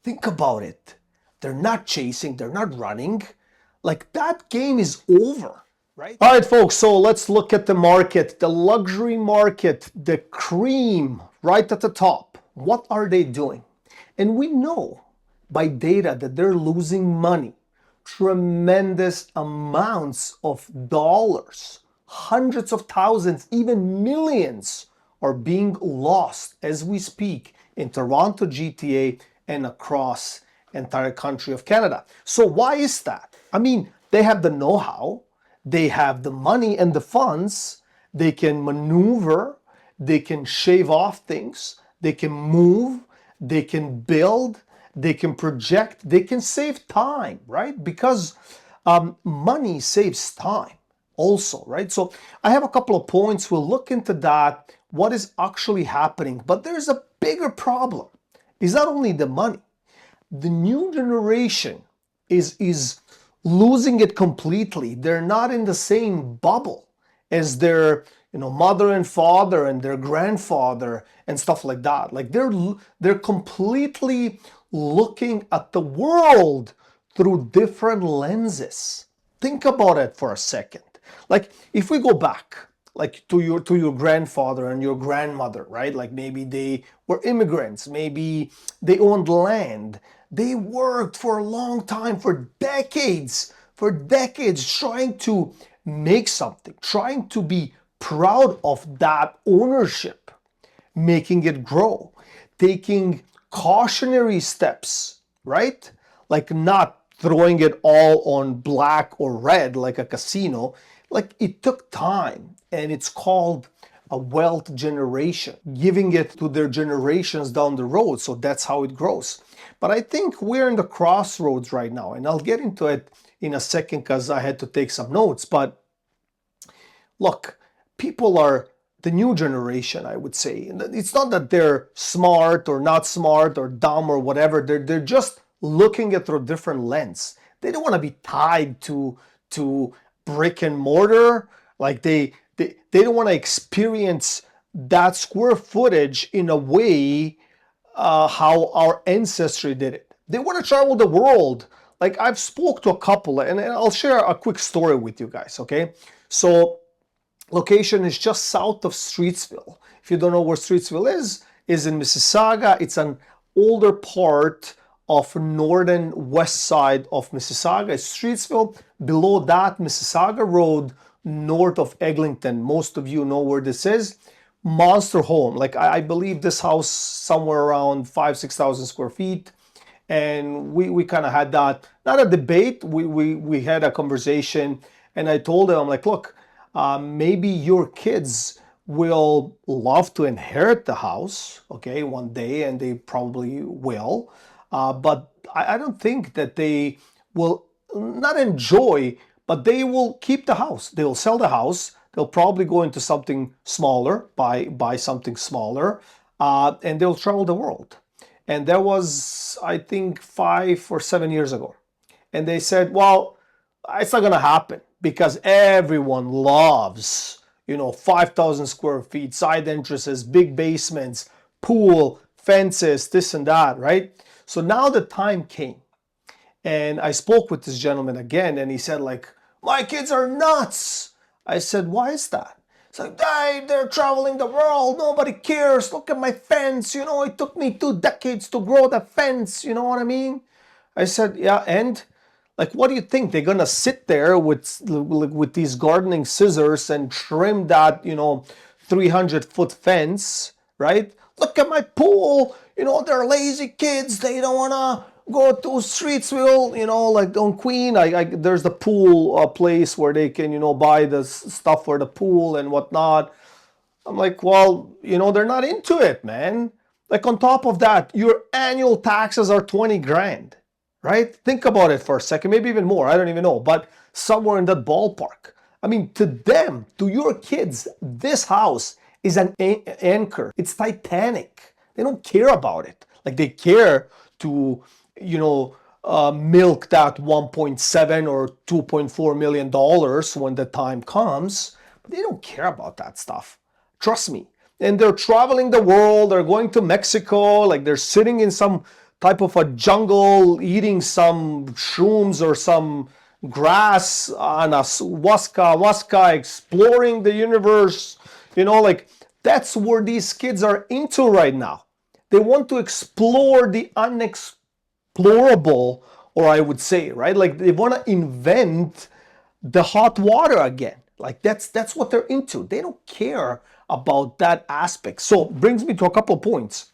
Think about it. They're not chasing, they're not running. Like, that game is over, right? All right, folks, so let's look at the market, the luxury market, the cream right at the top. What are they doing? And we know by data that they're losing money, tremendous amounts of dollars, hundreds of thousands, even millions are being lost as we speak in Toronto, GTA, and across entire country of Canada. So why is that? I mean, they have the know-how, they have the money and the funds, they can maneuver, they can shave off things, they can move, they can build, they can project, they can save time, right? Because money saves time also, right? So I have a couple of points. We'll look into that, what is actually happening. But there's a bigger problem. It's not only the money. The new generation is losing it completely. They're not in the same bubble as their mother and father and their grandfather and stuff like that. Like, they're completely looking at the world through different lenses. Think about it for a second. Like, if we go back, like to your grandfather and your grandmother, right? Like, maybe they were immigrants, maybe they owned land, they worked for a long time, for decades, trying to make something, trying to be proud of that ownership, making it grow, taking cautionary steps, right? Like, not throwing it all on black or red like a casino. Like, it took time, and it's called a wealth generation, giving it to their generations down the road. So that's how it grows. But I think we're in the crossroads right now, and I'll get into it in a second because I had to take some notes. But look, people are the new generation, I would say. It's not that they're smart or not smart or dumb or whatever. They're just looking at through a different lens. They don't want to be tied to brick and mortar. Like, they don't want to experience that square footage in a way how our ancestry did it. They want to travel the world. Like, I've spoke to a couple, and I'll share a quick story with you guys, okay? So, location is just south of Streetsville. If you don't know where Streetsville is in Mississauga. It's an older part of northern west side of Mississauga. It's Streetsville. Below that, Mississauga Road, north of Eglinton. Most of you know where this is. Monster home. Like, I believe this house somewhere around 5,000-6,000 square feet. And we kind of had that, not a debate, we had a conversation, and I told him, I'm like, look, maybe your kids will love to inherit the house, okay, one day, and they probably will. But I don't think that they will not enjoy, but they will keep the house. They will sell the house. They'll probably go into something smaller, buy something smaller, and they'll travel the world. And that was, I think, 5 or 7 years ago. And they said, well, it's not going to happen because everyone loves, 5,000 square feet, side entrances, big basements, pool, fences, this and that, right? So now the time came. And I spoke with this gentleman again, and he said, like, my kids are nuts. I said, why is that? It's like, they're traveling the world. Nobody cares. Look at my fence. It took me 2 decades to grow the fence. You know what I mean? I said, yeah, and like, what do you think? They're going to sit there with these gardening scissors and trim that, 300-foot fence, right? Look at my pool. They're lazy kids. They don't want to go to Streetsville, like on Queen. There's the pool place where they can, buy the stuff for the pool and whatnot. I'm like, well, they're not into it, man. Like, on top of that, your annual taxes are 20 grand, right? Think about it for a second, maybe even more. I don't even know, but somewhere in that ballpark. I mean, to them, to your kids, this house is an anchor. It's Titanic. They don't care about it. Like, they care to milk that 1.7 or 2.4 million dollars when the time comes. But they don't care about that stuff. Trust me. And they're traveling the world. They're going to Mexico. Like, they're sitting in some type of a jungle, eating some shrooms or some grass on a waska, exploring the universe. Like that's where these kids are into right now. They want to explore the unexplorable, or I would say, right? Like they want to invent the hot water again. Like that's what they're into. They don't care about that aspect. So brings me to a couple of points.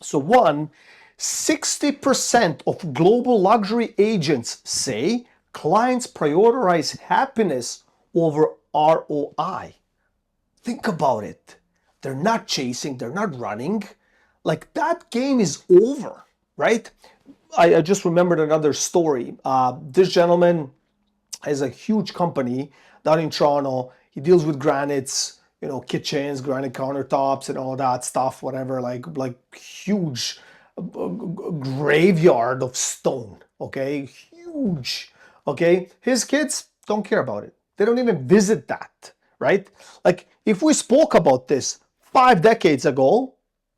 So one, 60% of global luxury agents say clients prioritize happiness over ROI. Think about it. They're not chasing, they're not running. Like that game is over, right? I just remembered another story. This gentleman has a huge company down in Toronto. He deals with granites, kitchens, granite countertops, and all that stuff, whatever, like huge graveyard of stone, okay? Huge, okay? His kids don't care about it. They don't even visit that, right? Like, if we spoke about this 5 decades ago,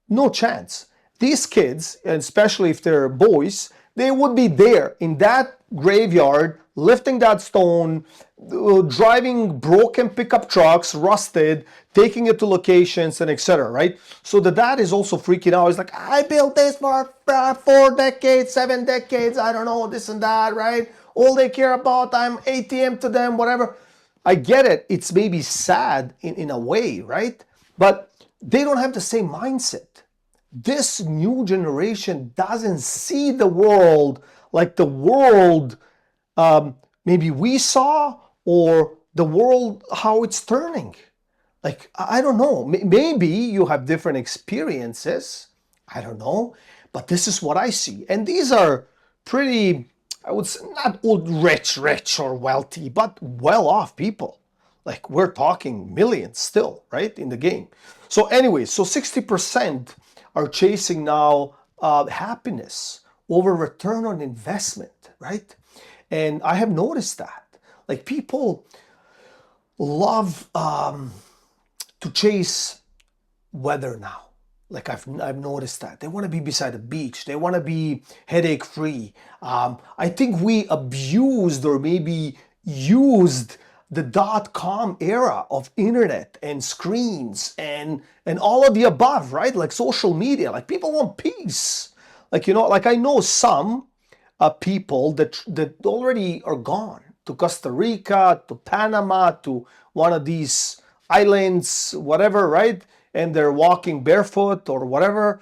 no chance. These kids, and especially if they're boys, they would be there in that graveyard, lifting that stone, driving broken pickup trucks, rusted, taking it to locations, and etc. Right? So the dad is also freaking out. He's like, I built this for 4 decades, 7 decades, I don't know, this and that, right? All they care about, I'm ATM to them, whatever. I get it. It's maybe sad in a way, right? But they don't have the same mindset. This new generation doesn't see the world like the world maybe we saw, or the world how it's turning. Like, I don't know. Maybe you have different experiences. I don't know. But this is what I see. And these are pretty, I would say, not rich or wealthy, but well-off people. Like, we're talking millions still, right, in the game. So anyway, so 60% are chasing now happiness over return on investment, right? And I have noticed that. Like, people love to chase weather now. Like, I've noticed that. They want to be beside the beach. They want to be headache-free. I think we abused or maybe used the .com era of internet and screens and all of the above, right? Like social media. Like, people want peace. Like, like I know some people that already are gone to Costa Rica, to Panama, to one of these islands, whatever, right? And they're walking barefoot or whatever.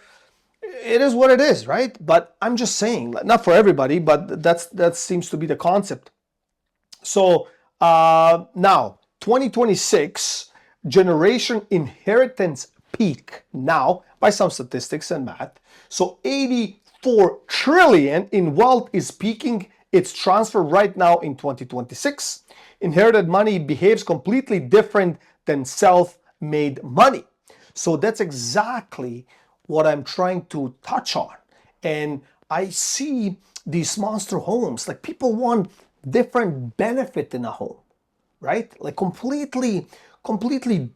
It is what it is, right? But I'm just saying, not for everybody, but that seems to be the concept. So now, 2026 generation inheritance peak now by some statistics and math. So 84 trillion in wealth is peaking its transfer right now in 2026. Inherited money behaves completely different than self-made money. So that's exactly what I'm trying to touch on. And I see these monster homes, like people want different benefit in a home, right? Like completely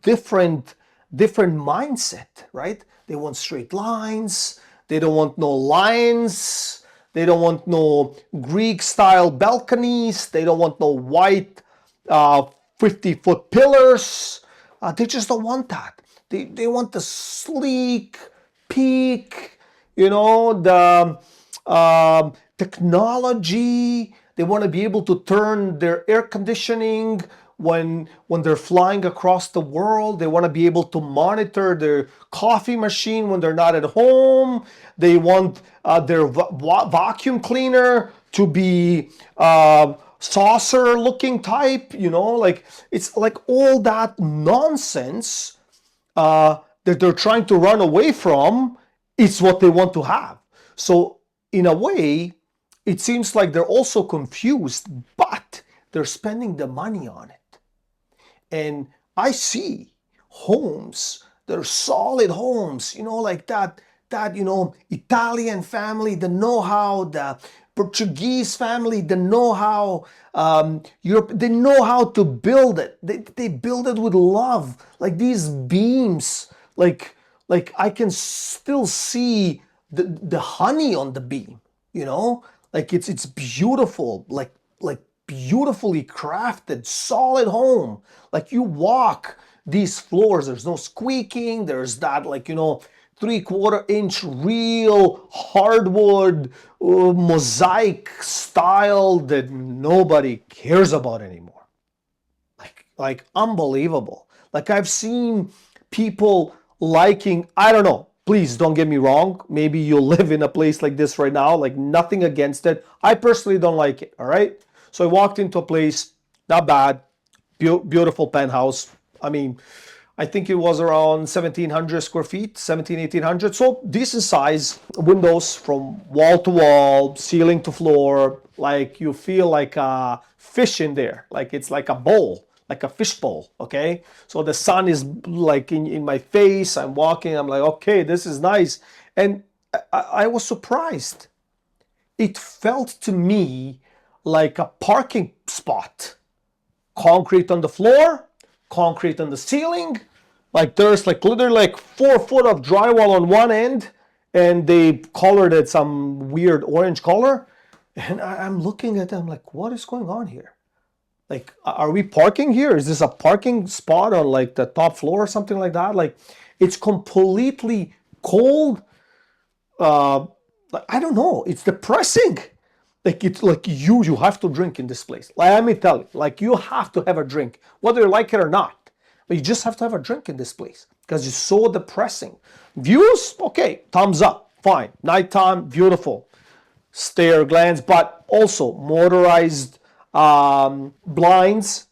different mindset, right? They want straight lines. They don't want no lines. They don't want no Greek style balconies. They don't want no white 50-foot pillars. They just don't want that. They want the sleek, peak, the technology. They want to be able to turn their air conditioning when they're flying across the world. They want to be able to monitor their coffee machine when they're not at home. They want their vacuum cleaner to be saucer looking type, like it's like all that nonsense that they're trying to run away from. It's what they want to have. So in a way, it seems like they're also confused, but they're spending the money on it. And I see homes that are solid homes, like that Italian family, the know-how, the Portuguese family, the know-how, Europe, they know how to build it. They build it with love. Like these beams, like I can still see the honey on the beam, you know, like it's beautiful, like beautifully crafted, solid home. Like you walk these floors, there's no squeaking, there's that, like, you know, 3/4 inch real hardwood mosaic style that nobody cares about anymore. Like unbelievable. Like I've seen people liking, I don't know, please don't get me wrong, maybe you live in a place like this right now, like nothing against it. I personally don't like it, all right? So I walked into a place, not bad, beautiful penthouse. I mean, I think it was around 1,700 square feet, 17, 1,800. So decent size, windows from wall to wall, ceiling to floor. Like you feel like a fish in there, like it's like a bowl, like a fish bowl, okay? So the sun is like in my face, I'm walking, I'm like, okay, this is nice. And I was surprised. It felt to me like a parking spot. Concrete on the floor, concrete on the ceiling, like there's like literally like 4 foot of drywall on one end, and they colored it some weird orange color. And I'm looking at them like, what is going on here? Like, are we parking here? Is this a parking spot on like the top floor or something like that? Like, it's completely cold. I don't know. It's depressing. Like it's like you have to drink in this place. Like, let me tell you, like you have to have a drink, whether you like it or not. But you just have to have a drink in this place because it's so depressing. Views, okay, thumbs up, fine. Nighttime, beautiful. Stair glance, but also motorized blinds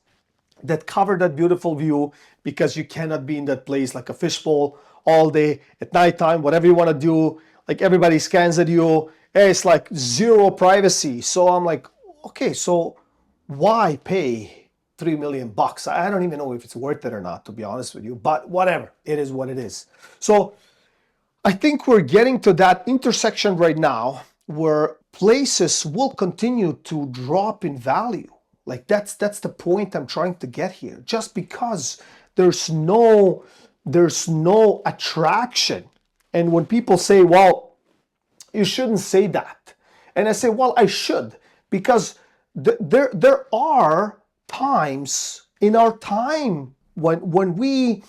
that cover that beautiful view, because you cannot be in that place like a fishbowl all day at nighttime, whatever you want to do. Like everybody scans at you. It's like zero privacy. So I'm like, okay, so why pay $3 million? I don't even know if it's worth it or not, to be honest with you, but whatever, it is what it is. So I think we're getting to that intersection right now where places will continue to drop in value. Like that's the point I'm trying to get here. Just because there's no attraction. And when people say, well, you shouldn't say that. And I say, well, I should, because there are times in our time when we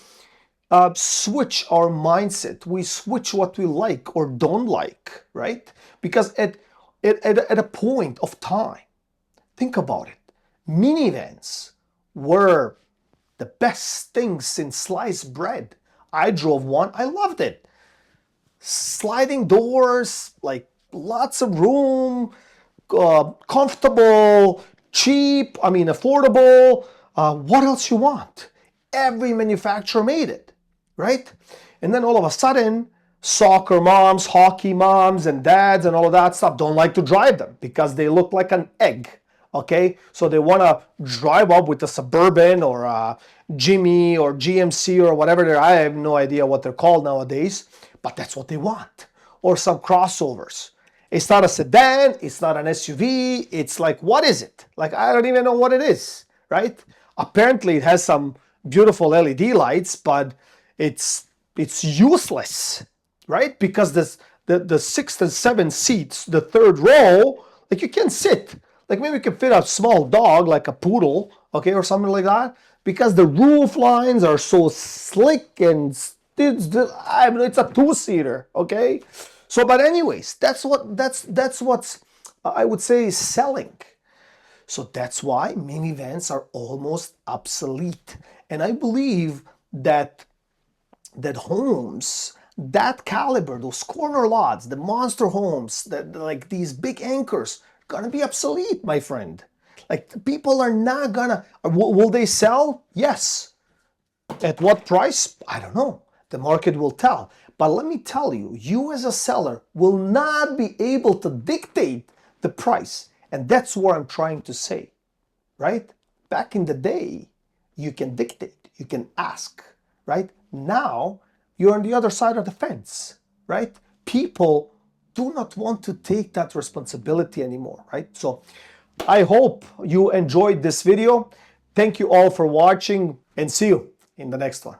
switch our mindset, we switch what we like or don't like, right? Because at a point of time, think about it, minivans were the best thing since sliced bread. I drove one, I loved it. Sliding doors, like lots of room, comfortable, cheap, I mean affordable. What else you want? Every manufacturer made it, right? And then all of a sudden, soccer moms, hockey moms, and dads and all of that stuff don't like to drive them because they look like an egg, okay? So they want to drive up with a Suburban or a Jimmy or GMC or whatever I have no idea what they're called nowadays, but that's what they want. Or some crossovers. It's not a sedan, it's not an SUV, it's like, what is it? Like, I don't even know what it is, right? Apparently it has some beautiful LED lights, but it's useless, right? Because the 6 and 7 seats, the third row, like you can't sit. Like maybe you can fit a small dog, like a poodle, okay, or something like that, because the roof lines are so slick and I mean, it's a 2-seater, okay? So, but anyways, that's what's I would say selling. So that's why minivans are almost obsolete. And I believe that homes, that caliber, those corner lots, the monster homes, that like these big anchors, gonna be obsolete, my friend. Like people are not gonna, will they sell? Yes. At what price? I don't know. The market will tell. But let me tell you, you as a seller will not be able to dictate the price. And that's what I'm trying to say, right? Back in the day, you can dictate, you can ask, right? Now, you're on the other side of the fence, right? People do not want to take that responsibility anymore, right? So I hope you enjoyed this video. Thank you all for watching and see you in the next one.